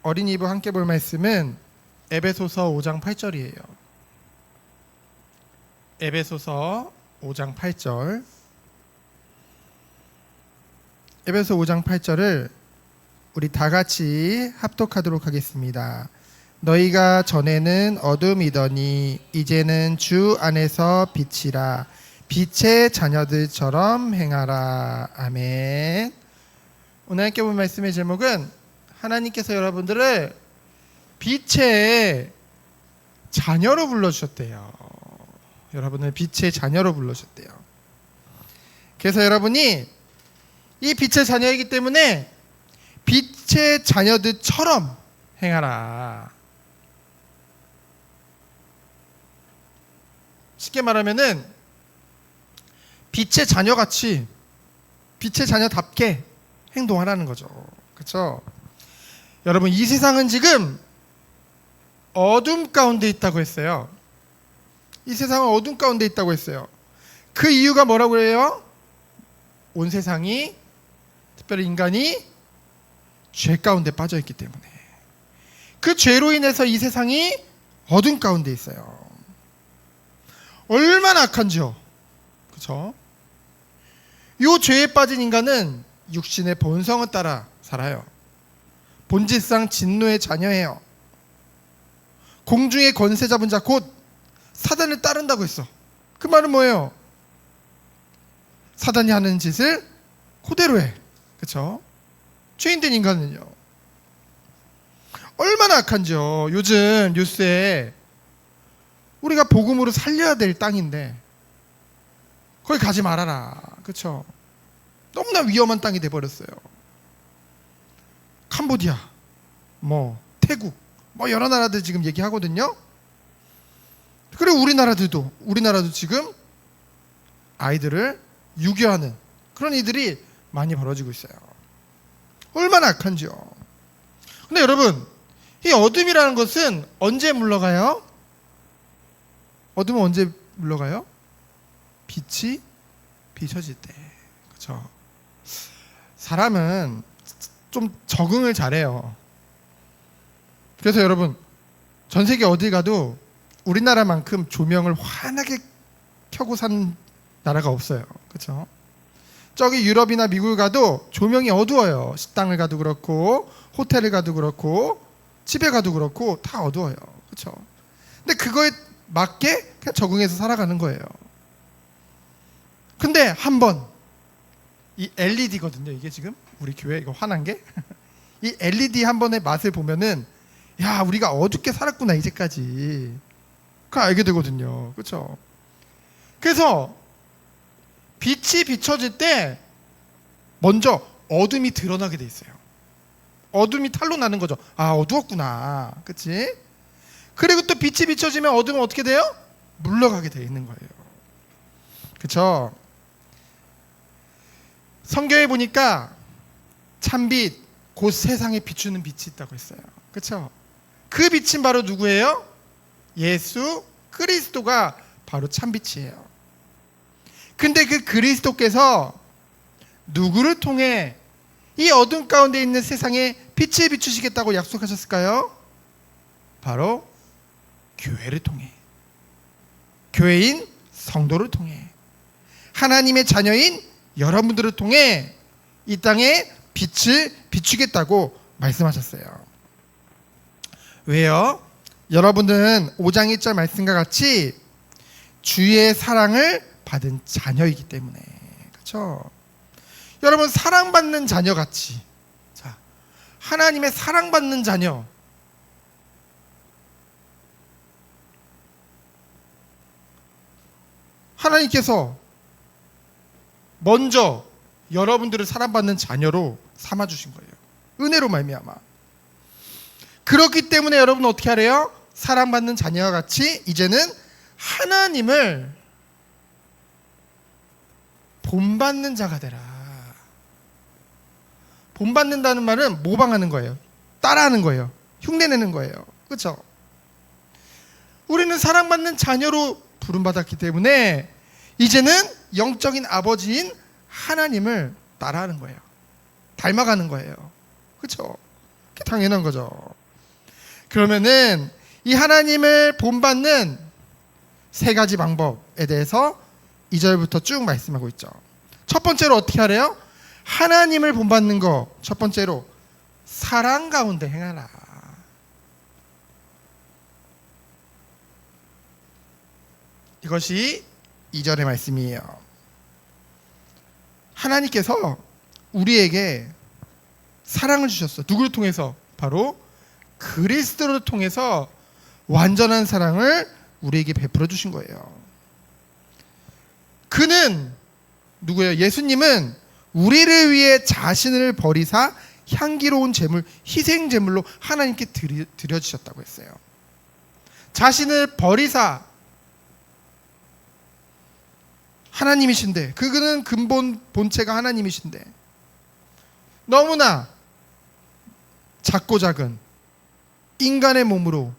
어린이부 함께 볼 말씀은 에베소서 5장 8절이에요. 에베소서 5장 8절. 에베소 5장 8절을 우리 다 같이 합독하도록 하겠습니다. 너희가 전에는 어둠이더니 이제는 주 안에서 빛이라. 빛의 자녀들처럼 행하라. 아멘. 오늘 함께 본 말씀의 제목은 하나님께서 여러분들을 빛의 자녀로 불러주셨대요. 여러분을 빛의 자녀로 불러주셨대요. 그래서 여러분이 이 빛의 자녀이기 때문에 빛의 자녀들처럼 행하라. 쉽게 말하면은 빛의 자녀같이 빛의 자녀답게 행동하라는 거죠. 그렇죠? 여러분, 이 세상은 지금 어둠 가운데 있다고 했어요. 이 세상은 어둠 가운데 있다고 했어요. 그 이유가 뭐라고 해요? 온 세상이, 특별히 인간이 죄 가운데 빠져 있기 때문에. 그 죄로 인해서 이 세상이 어둠 가운데 있어요. 얼마나 악한지요. 그렇죠? 이 죄에 빠진 인간은 육신의 본성을 따라 살아요. 본질상 진노의 자녀예요. 공중의 권세 잡은 자 곧 사단을 따른다고 했어. 그 말은 뭐예요? 사단이 하는 짓을 그대로 해. 그렇죠? 죄인된 인간은요. 얼마나 악한지요. 요즘 뉴스에 우리가 복음으로 살려야 될 땅인데 거기 가지 말아라. 그렇죠? 너무나 위험한 땅이 돼버렸어요. 캄보디아, 태국, 여러 나라들 지금 얘기하거든요. 그리고 우리나라도 지금 아이들을 유교하는 그런 일들이 많이 벌어지고 있어요. 얼마나 악한지요. 근데 여러분, 이 어둠이라는 것은 언제 물러가요? 어둠은 언제 물러가요? 빛이 비춰질 때. 그렇죠? 사람은 좀 적응을 잘해요. 그래서 여러분, 전 세계 어디 가도 우리나라만큼 조명을 환하게 켜고 사는 나라가 없어요. 그렇죠? 저기 유럽이나 미국을 가도 조명이 어두워요. 식당을 가도 그렇고, 호텔을 가도 그렇고, 집에 가도 그렇고 다 어두워요. 그렇죠? 근데 그거에 맞게 그냥 적응해서 살아가는 거예요. 근데 한번 이 LED거든요. 이게 지금 우리 교회 이거 환한 게 이 LED 한 번의 맛을 보면은 야, 우리가 어둡게 살았구나 이제까지. 그거 알게 되거든요. 그렇죠? 그래서 빛이 비춰질 때 먼저 어둠이 드러나게 돼 있어요. 어둠이 탈로 나는 거죠. 아, 어두웠구나. 그렇지? 그리고 또 빛이 비춰지면 어둠은 어떻게 돼요? 물러가게 돼 있는 거예요. 그렇죠? 성경에 보니까 참빛, 곧 세상에 비추는 빛이 있다고 했어요. 그렇죠? 그 빛은 바로 누구예요? 예수 그리스도가 바로 참빛이에요. 근데 그 그리스도께서 누구를 통해 이 어둠 가운데 있는 세상에 빛을 비추시겠다고 약속하셨을까요? 바로 교회를 통해, 교회인 성도를 통해, 하나님의 자녀인 여러분들을 통해 이 땅에 빛을 비추겠다고 말씀하셨어요. 왜요? 여러분들은 5장 1절 말씀과 같이 주의 사랑을 받은 자녀이기 때문에. 그렇죠? 여러분, 사랑받는 자녀같이, 자, 하나님의 사랑받는 자녀, 하나님께서 먼저 여러분들을 사랑받는 자녀로 삼아주신 거예요. 은혜로 말미암아. 그렇기 때문에 여러분 어떻게 하래요? 사랑받는 자녀와 같이 이제는 하나님을 본받는 자가 되라. 본받는다는 말은 모방하는 거예요. 따라하는 거예요. 흉내내는 거예요. 그렇죠? 우리는 사랑받는 자녀로 부름받았기 때문에 이제는 영적인 아버지인 하나님을 따라하는 거예요. 닮아가는 거예요. 그렇죠? 그게 당연한 거죠. 그러면은 이 하나님을 본받는 세 가지 방법에 대해서 2절부터 쭉 말씀하고 있죠. 첫 번째로 어떻게 하래요? 하나님을 본받는 거 첫 번째로 사랑 가운데 행하라. 이것이 2절의 말씀이에요. 하나님께서 우리에게 사랑을 주셨어. 누구를 통해서? 바로 그리스도를 통해서 완전한 사랑을 우리에게 베풀어 주신 거예요. 그는 누구예요? 예수님은 우리를 위해 자신을 버리사 향기로운 제물, 희생 제물로 하나님께 드려주셨다고 했어요. 자신을 버리사 하나님이신데, 그는 근본 본체가 하나님이신데 너무나 작고 작은 인간의 몸으로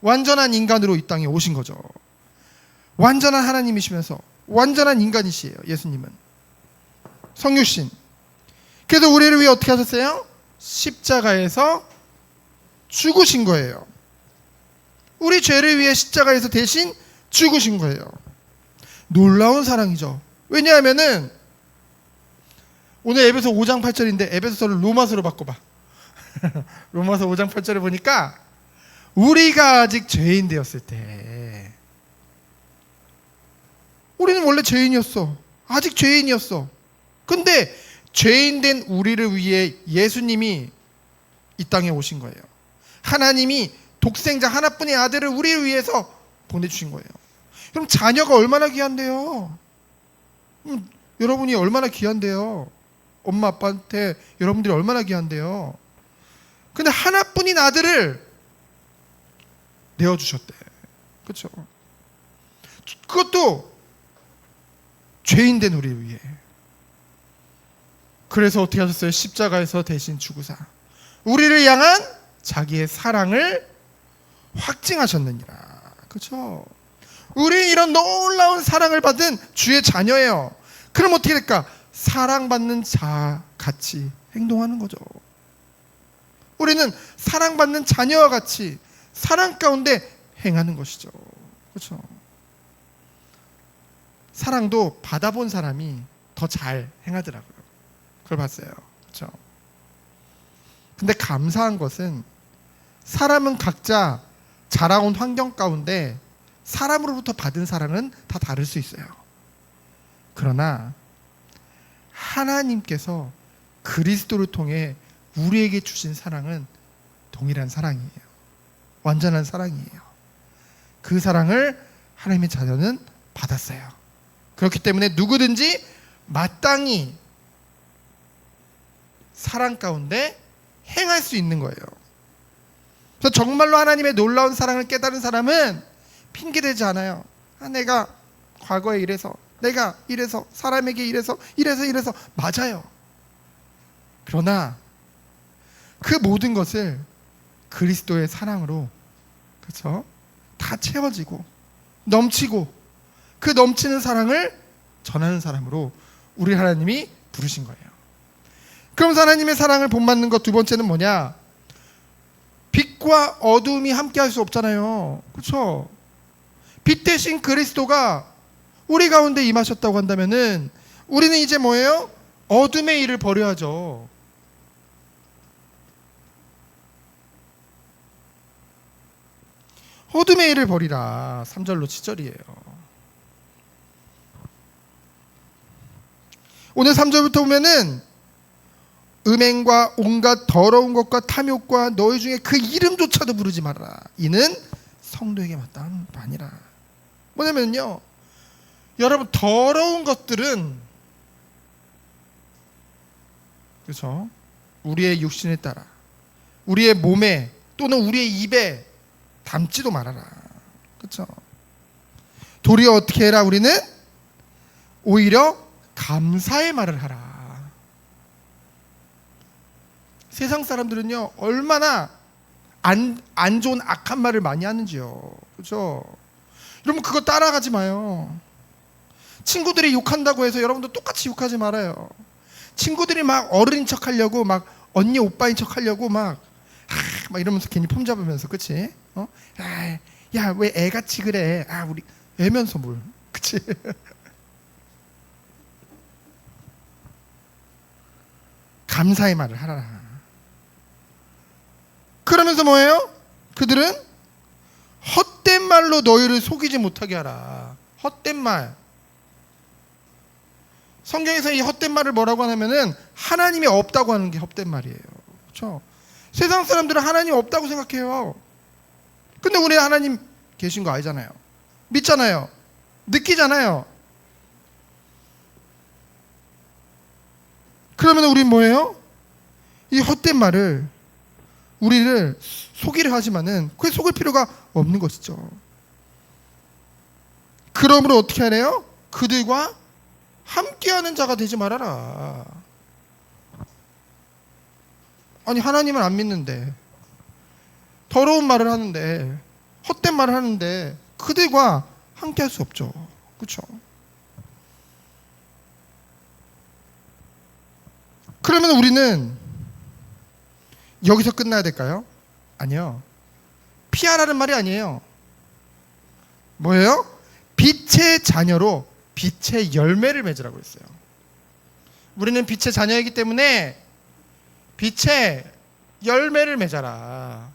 완전한 인간으로 이 땅에 오신 거죠. 완전한 하나님이시면서 완전한 인간이시에요. 예수님은 성육신. 그래서 우리를 위해 어떻게 하셨어요? 십자가에서 죽으신 거예요. 우리 죄를 위해 십자가에서 대신 죽으신 거예요. 놀라운 사랑이죠. 왜냐하면은 오늘 에베소 5장 8절인데 에베소서를 로마서로 바꿔봐. 로마서 5장 8절을 보니까 우리가 아직 죄인 되었을 때, 우리는 원래 죄인이었어. 아직 죄인이었어. 근데 죄인 된 우리를 위해 예수님이 이 땅에 오신 거예요. 하나님이 독생자 하나뿐의 아들을 우리를 위해서 보내주신 거예요. 그럼 자녀가 얼마나 귀한데요? 여러분이 얼마나 귀한데요? 엄마 아빠한테 여러분들이 얼마나 귀한데요? 근데 하나뿐인 아들을 내어주셨대. 그렇죠? 그것도 죄인 된 우리를 위해. 그래서 어떻게 하셨어요? 십자가에서 대신 죽으사 우리를 향한 자기의 사랑을 확증하셨느니라. 그렇죠? 우리 이런 놀라운 사랑을 받은 주의 자녀예요. 그럼 어떻게 될까? 사랑받는 자 같이 행동하는 거죠. 우리는 사랑받는 자녀와 같이 사랑 가운데 행하는 것이죠. 그렇죠? 사랑도 받아본 사람이 더 잘 행하더라고요. 그걸 봤어요. 그렇죠? 근데 감사한 것은 사람은 각자 자라온 환경 가운데 사람으로부터 받은 사랑은 다 다를 수 있어요. 그러나 하나님께서 그리스도를 통해 우리에게 주신 사랑은 동일한 사랑이에요. 완전한 사랑이에요. 그 사랑을 하나님의 자녀는 받았어요. 그렇기 때문에 누구든지 마땅히 사랑 가운데 행할 수 있는 거예요. 그래서 정말로 하나님의 놀라운 사랑을 깨달은 사람은 핑계대지 않아요. 내가 과거에 이래서, 내가 이래서, 사람에게 이래서 맞아요. 그러나 그 모든 것을 그리스도의 사랑으로, 그렇죠? 다 채워지고 넘치고 그 넘치는 사랑을 전하는 사람으로 우리 하나님이 부르신 거예요. 그럼 하나님의 사랑을 본받는 것 두 번째는 뭐냐? 빛과 어둠이 함께 할 수 없잖아요. 그렇죠? 빛 대신 그리스도가 우리 가운데 임하셨다고 한다면은 우리는 이제 뭐예요? 어둠의 일을 버려야죠. 어둠의 일을 버리라. 3절로 7절이에요. 오늘 3절부터 보면은 음행과 온갖 더러운 것과 탐욕과 너희 중에 그 이름조차도 부르지 말아라. 이는 성도에게 마땅한 바니라. 뭐냐면요, 여러분, 더러운 것들은, 그렇죠? 우리의 육신에 따라 우리의 몸에 또는 우리의 입에 담지도 말아라. 그렇죠? 도리어 어떻게 해라? 우리는 오히려 감사의 말을 하라. 세상 사람들은요, 얼마나 안 좋은 악한 말을 많이 하는지요. 그렇죠? 여러분, 그거 따라가지 마요. 친구들이 욕한다고 해서 여러분도 똑같이 욕하지 말아요. 친구들이 막 어른인 척 하려고, 막 언니 오빠인 척 하려고 막 막 이러면서 괜히 폼 잡으면서, 그치? 야, 왜 애같이 그래? 우리 애면서 뭘, 그치? 감사의 말을 하라. 그러면서 뭐예요? 그들은 헛된 말로 너희를 속이지 못하게 하라. 헛된 말. 성경에서 이 헛된 말을 뭐라고 하냐면은 하나님이 없다고 하는 게 헛된 말이에요. 그렇죠? 세상 사람들은 하나님 없다고 생각해요. 근데 우리 하나님 계신 거 알잖아요. 믿잖아요. 느끼잖아요. 그러면 우린 뭐예요? 이 헛된 말을 우리를 속이려 하지만은 그게 속을 필요가 없는 것이죠. 그러므로 어떻게 하래요? 그들과 함께하는 자가 되지 말아라. 아니 하나님을 안 믿는데 더러운 말을 하는데 헛된 말을 하는데 그들과 함께할 수 없죠. 그렇죠? 그러면 우리는 여기서 끝나야 될까요? 아니요. 피하라는 말이 아니에요. 뭐예요? 빛의 자녀로 빛의 열매를 맺으라고 했어요. 우리는 빛의 자녀이기 때문에 빛의 열매를 맺어라.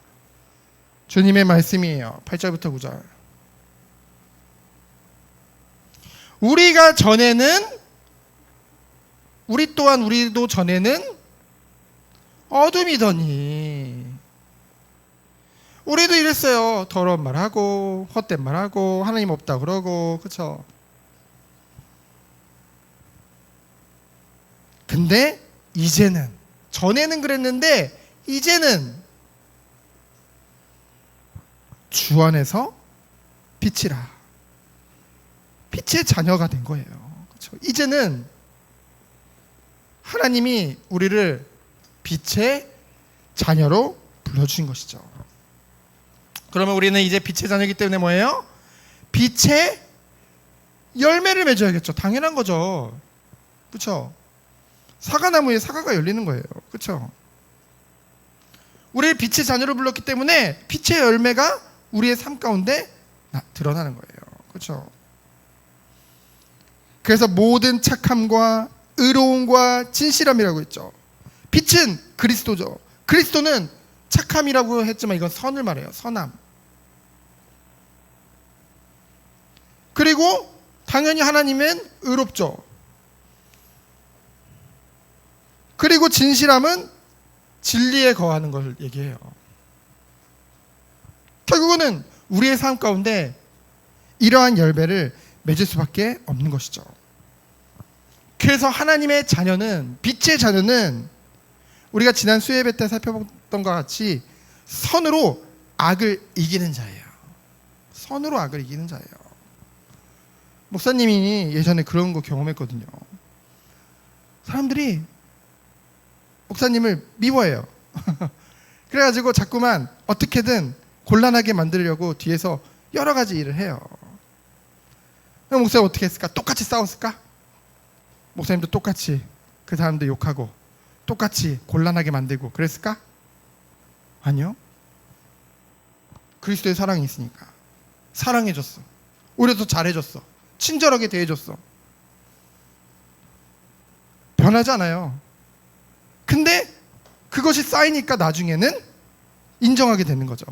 주님의 말씀이에요. 8절부터 9절. 우리도 전에는 어둠이더니 우리도 이랬어요. 더러운 말하고 헛된 말하고 하나님 없다 그러고, 그렇죠? 근데 이제는, 전에는 그랬는데 이제는 주 안에서 빛이라. 빛의 자녀가 된 거예요. 그렇죠? 이제는 하나님이 우리를 빛의 자녀로 불러주신 것이죠. 그러면 우리는 이제 빛의 자녀이기 때문에 뭐예요? 빛의 열매를 맺어야겠죠. 당연한 거죠. 그렇죠? 사과나무에 사과가 열리는 거예요. 그렇죠? 우리를 빛의 자녀로 불렀기 때문에 빛의 열매가 우리의 삶 가운데 드러나는 거예요. 그렇죠? 그래서 모든 착함과 의로움과 진실함이라고 했죠. 빛은 그리스도죠. 그리스도는 착함이라고 했지만 이건 선을 말해요. 선함. 그리고 당연히 하나님은 의롭죠. 그리고 진실함은 진리에 거하는 걸 얘기해요. 결국은 우리의 삶 가운데 이러한 열매를 맺을 수밖에 없는 것이죠. 그래서 하나님의 자녀는, 빛의 자녀는 우리가 지난 수예배 때 살펴봤던 것 같이 선으로 악을 이기는 자예요. 선으로 악을 이기는 자예요. 목사님이 예전에 그런 거 경험했거든요. 사람들이 목사님을 미워해요. 그래가지고 자꾸만 어떻게든 곤란하게 만들려고 뒤에서 여러 가지 일을 해요. 그럼 목사님 어떻게 했을까? 똑같이 싸웠을까? 목사님도 똑같이 그 사람들 욕하고 똑같이 곤란하게 만들고 그랬을까? 아니요. 그리스도의 사랑이 있으니까 사랑해줬어. 오히려 더 잘해줬어. 친절하게 대해줬어. 변하지 않아요. 근데 그것이 쌓이니까 나중에는 인정하게 되는 거죠.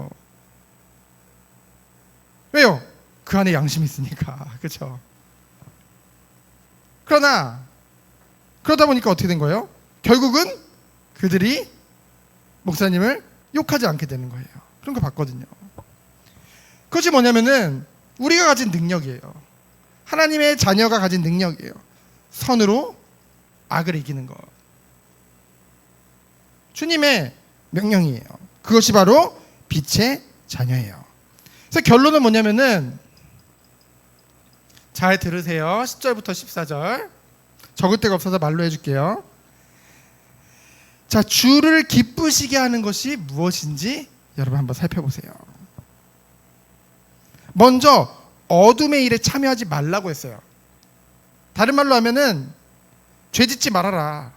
왜요? 그 안에 양심이 있으니까. 그렇죠? 그러다 보니까 어떻게 된 거예요? 결국은 그들이 목사님을 욕하지 않게 되는 거예요. 그런 거 봤거든요. 그것이 뭐냐면은 우리가 가진 능력이에요. 하나님의 자녀가 가진 능력이에요. 선으로 악을 이기는 것. 주님의 명령이에요. 그것이 바로 빛의 자녀예요. 그래서 결론은 뭐냐면은 잘 들으세요. 10절부터 14절. 적을 데가 없어서 말로 해줄게요. 자, 주를 기쁘시게 하는 것이 무엇인지 여러분 한번 살펴보세요. 먼저 어둠의 일에 참여하지 말라고 했어요. 다른 말로 하면은 죄짓지 말아라.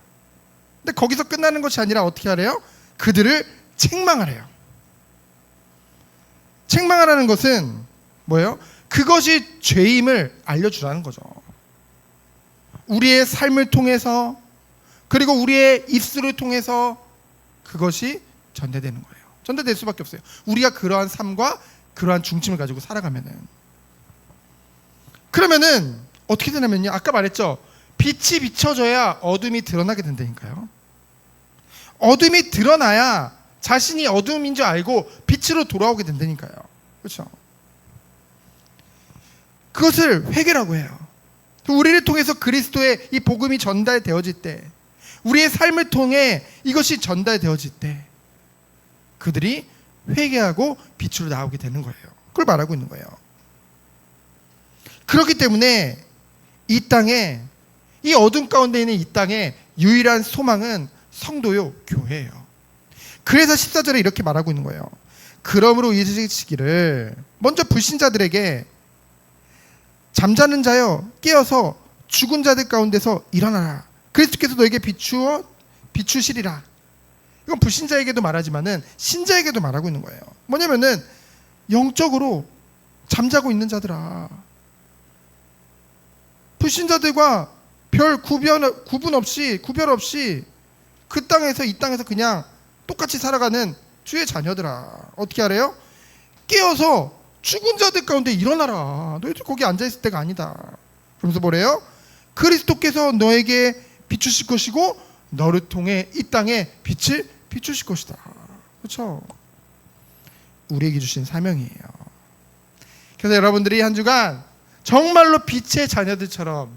근데 거기서 끝나는 것이 아니라 어떻게 하래요? 그들을 책망하래요. 책망하라는 것은 뭐예요? 그것이 죄임을 알려주라는 거죠. 우리의 삶을 통해서, 그리고 우리의 입술을 통해서 그것이 전달되는 거예요. 전달될 수밖에 없어요. 우리가 그러한 삶과 그러한 중심을 가지고 살아가면은. 그러면은 어떻게 되냐면요, 아까 말했죠, 빛이 비춰져야 어둠이 드러나게 된다니까요. 어둠이 드러나야 자신이 어둠인 줄 알고 빛으로 돌아오게 된다니까요. 그렇죠? 그것을 회개라고 해요. 우리를 통해서 그리스도의 이 복음이 전달되어질 때, 우리의 삶을 통해 이것이 전달되어질 때 그들이 회개하고 빛으로 나오게 되는 거예요. 그걸 말하고 있는 거예요. 그렇기 때문에 이 땅에, 이 어둠 가운데 있는 이 땅에 유일한 소망은 성도요, 교회예요. 그래서 14절에 이렇게 말하고 있는 거예요. 그러므로 이르시기를 먼저 불신자들에게 잠자는 자여 깨어서 죽은 자들 가운데서 일어나라. 그리스도께서 너에게 비추시리라. 이건 불신자에게도 말하지만은 신자에게도 말하고 있는 거예요. 뭐냐면은 영적으로 잠자고 있는 자들아, 불신자들과 별 구별 없이 그 땅에서 이 땅에서 그냥 똑같이 살아가는 주의 자녀들아, 어떻게 하래요? 깨어서 죽은 자들 가운데 일어나라. 너희들 거기 앉아있을 때가 아니다. 그러면서 뭐래요? 그리스도께서 너에게 비추실 것이고 너를 통해 이 땅에 빛을 비추실 것이다. 그렇죠? 우리에게 주신 사명이에요. 그래서 여러분들이 한 주간 정말로 빛의 자녀들처럼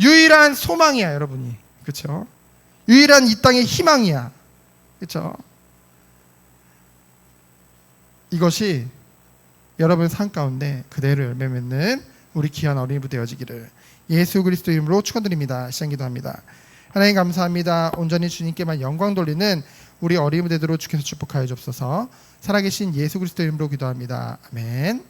유일한 소망이야, 여러분이. 그렇죠? 유일한 이 땅의 희망이야. 그렇죠? 이것이 여러분의 삶 가운데 그대로 열매 맺는 우리 귀한 어린이부 되어지기를 예수 그리스도 이름으로 축원드립니다. 시간 기도합니다. 하나님 감사합니다. 온전히 주님께만 영광 돌리는 우리 어린이부 되도록 주께서 축복하여 주옵소서. 살아계신 예수 그리스도 이름으로 기도합니다. 아멘.